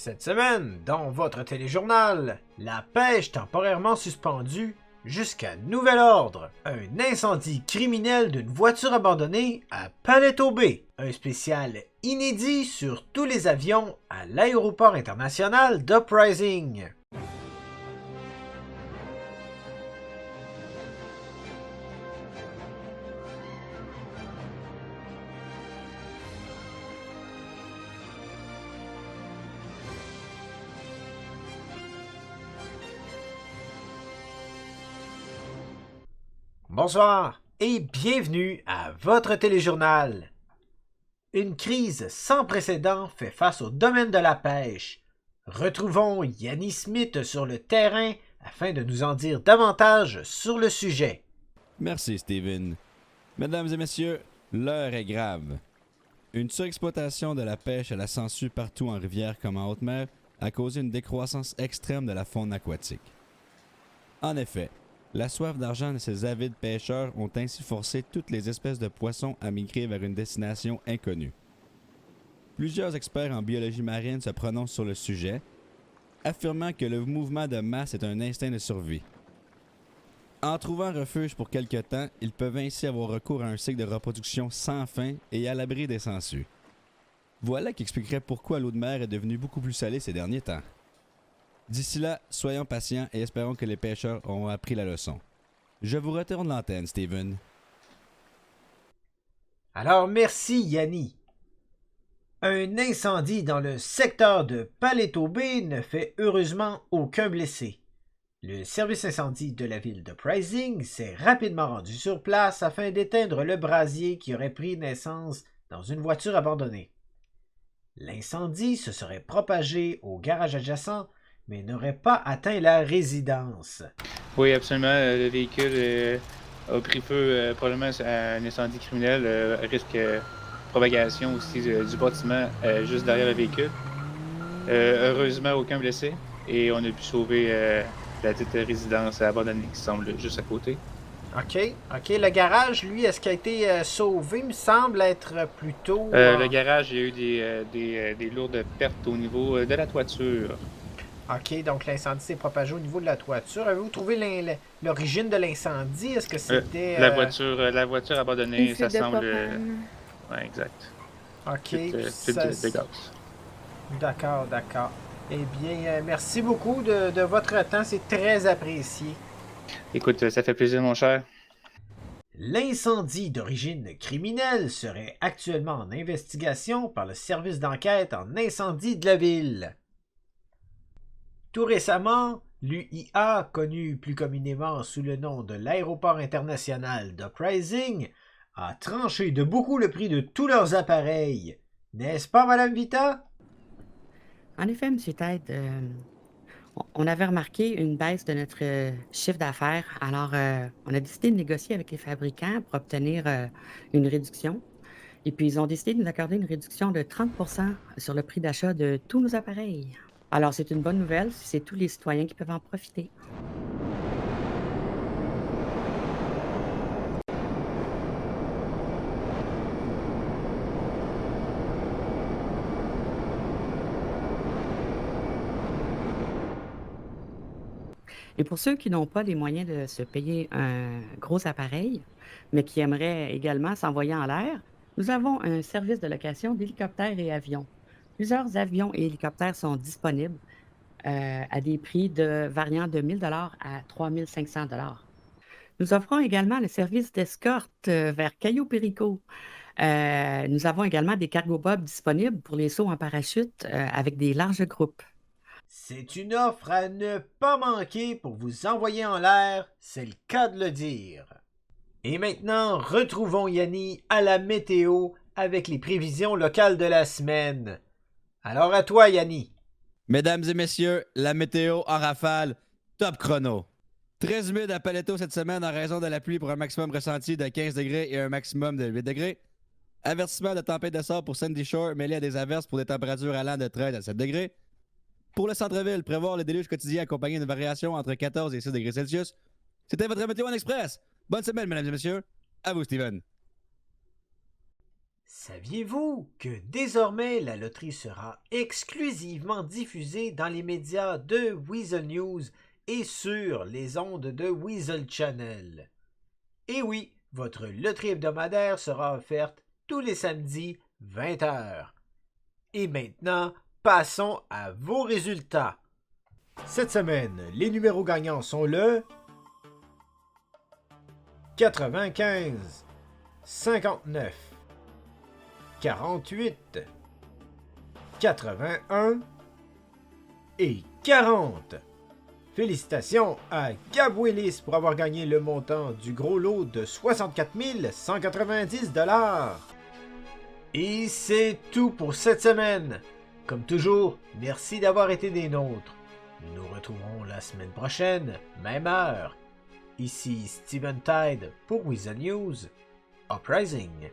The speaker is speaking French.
Cette semaine, dans votre téléjournal, la pêche temporairement suspendue jusqu'à nouvel ordre. Un incendie criminel d'une voiture abandonnée à Paleto Bay. Un spécial inédit sur tous les avions à l'aéroport international d'Uprising. Bonsoir et bienvenue à votre téléjournal. Une crise sans précédent fait face au domaine de la pêche. Retrouvons Yanni Smith sur le terrain afin de nous en dire davantage sur le sujet. Merci Steven. Mesdames et messieurs, l'heure est grave. Une surexploitation de la pêche à la sangsue partout en rivière comme en haute mer a causé une décroissance extrême de la faune aquatique. En effet, la soif d'argent de ces avides pêcheurs ont ainsi forcé toutes les espèces de poissons à migrer vers une destination inconnue. Plusieurs experts en biologie marine se prononcent sur le sujet, affirmant que le mouvement de masse est un instinct de survie. En trouvant refuge pour quelque temps, ils peuvent ainsi avoir recours à un cycle de reproduction sans fin et à l'abri des sangsues. Voilà qui expliquerait pourquoi l'eau de mer est devenue beaucoup plus salée ces derniers temps. D'ici là, soyons patients et espérons que les pêcheurs auront appris la leçon. Je vous retourne l'antenne, Steven. Alors merci Yanni. Un incendie dans le secteur de Paleto Bay ne fait heureusement aucun blessé. Le service incendie de la ville d'Uprising s'est rapidement rendu sur place afin d'éteindre le brasier qui aurait pris naissance dans une voiture abandonnée. L'incendie se serait propagé au garage adjacent, mais n'aurait pas atteint la résidence. Oui, absolument. Le véhicule a pris feu probablement à un incendie criminel, risque de propagation aussi du bâtiment juste derrière le véhicule. Heureusement, aucun blessé et on a pu sauver la petite résidence abandonnée qui semble juste à côté. OK. Le garage, lui, est-ce qu'il a été sauvé? Il me semble être plutôt... Le garage, il y a eu des lourdes pertes au niveau de la toiture. OK, donc l'incendie s'est propagé au niveau de la toiture. Avez-vous trouvé l'origine de l'incendie? Est-ce que c'était... La voiture abandonnée, ça semble... Ouais, exact. OK. De gaz. D'accord. Eh bien, merci beaucoup de votre temps. C'est très apprécié. Écoute, ça fait plaisir, mon cher. L'incendie d'origine criminelle serait actuellement en investigation par le service d'enquête en incendie de la ville. Tout récemment, l'UIA, connu plus communément sous le nom de l'aéroport international d'Uprising, a tranché de beaucoup le prix de tous leurs appareils. N'est-ce pas, Madame Vita? En effet, M. Tête, on avait remarqué une baisse de notre chiffre d'affaires. Alors, on a décidé de négocier avec les fabricants pour obtenir une réduction. Et puis, ils ont décidé de nous accorder une réduction de 30% sur le prix d'achat de tous nos appareils. Alors, c'est une bonne nouvelle, c'est tous les citoyens qui peuvent en profiter. Et pour ceux qui n'ont pas les moyens de se payer un gros appareil, mais qui aimeraient également s'envoyer en l'air, nous avons un service de location d'hélicoptères et avions. Plusieurs avions et hélicoptères sont disponibles à des prix variant de 1 000 $ à 3 500 $. Nous offrons également le service d'escorte vers Cayo Perico. Nous avons également des cargo-bobs disponibles pour les sauts en parachute avec des larges groupes. C'est une offre à ne pas manquer pour vous envoyer en l'air, c'est le cas de le dire. Et maintenant, retrouvons Yanni à la météo avec les prévisions locales de la semaine. Alors à toi, Yanni. Mesdames et messieurs, la météo en rafale, top chrono. Très humide à Paleto cette semaine en raison de la pluie pour un maximum ressenti de 15 degrés et un maximum de 8 degrés. Avertissement de tempête de sable pour Sandy Shore mêlé à des averses pour des températures allant de 13 à 7 degrés. Pour le centre-ville, prévoir le déluge quotidien accompagné d'une variation entre 14 et 6 degrés Celsius. C'était votre météo en express. Bonne semaine, mesdames et messieurs. À vous, Steven. Saviez-vous que désormais la loterie sera exclusivement diffusée dans les médias de Weasel News et sur les ondes de Weasel Channel? Et oui, votre loterie hebdomadaire sera offerte tous les samedis 20h. Et maintenant, passons à vos résultats. Cette semaine, les numéros gagnants sont le 95, 59, 48, 81 et 40. Félicitations à Gab Willis pour avoir gagné le montant du gros lot de 64 190 $. Et c'est tout pour cette semaine. Comme toujours, merci d'avoir été des nôtres. Nous nous retrouverons la semaine prochaine, même heure. Ici Steven Tide pour Weasel News. Uprising.